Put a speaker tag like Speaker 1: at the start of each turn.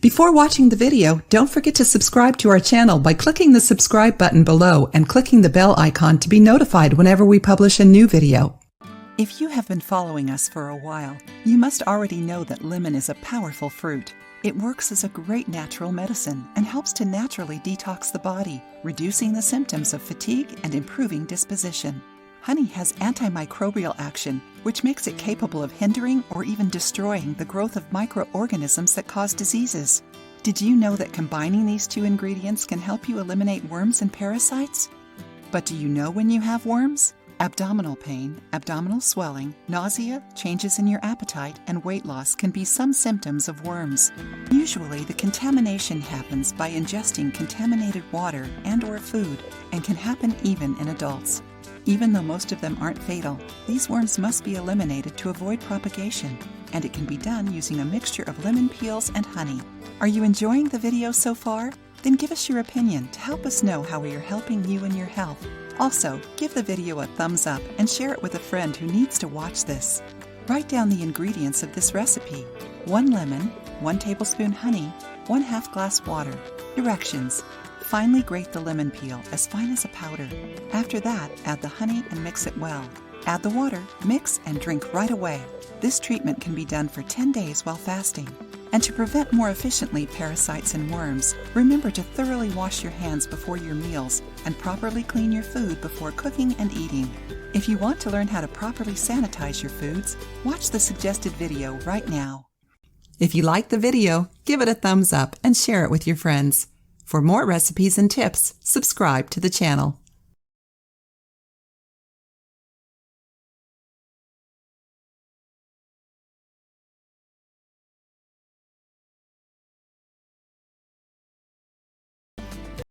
Speaker 1: Before watching the video, don't forget to subscribe to our channel by clicking the subscribe button below and clicking the bell icon to be notified whenever we publish a new video. If you have been following us for a while, you must already know that lemon is a powerful fruit. It works as a great natural medicine and helps to naturally detox the body, reducing the symptoms of fatigue and improving disposition. Honey has antimicrobial action, which makes it capable of hindering or even destroying the growth of microorganisms that cause diseases. Did you know that combining these two ingredients can help you eliminate worms and parasites? But do you know when you have worms? Abdominal pain, abdominal swelling, nausea, changes in your appetite, and weight loss can be some symptoms of worms. Usually, the contamination happens by ingesting contaminated water and/or food, and can happen even in adults. Even though most of them aren't fatal, these worms must be eliminated to avoid propagation, and it can be done using a mixture of lemon peels and honey. Are you enjoying the video so far? Then give us your opinion to help us know how we are helping you in your health. Also, give the video a thumbs up and share it with a friend who needs to watch this. Write down the ingredients of this recipe: 1 lemon, 1 tablespoon honey, 1/2 glass water. Directions: finely grate the lemon peel as fine as a powder. After that, add the honey and mix it well. Add the water, mix, and drink right away. This treatment can be done for 10 days while fasting. And to prevent more efficiently parasites and worms, remember to thoroughly wash your hands before your meals and properly clean your food before cooking and eating. If you want to learn how to properly sanitize your foods, watch the suggested video right now. If you like the video, give it a thumbs up and share it with your friends. For more recipes and tips, subscribe to the channel.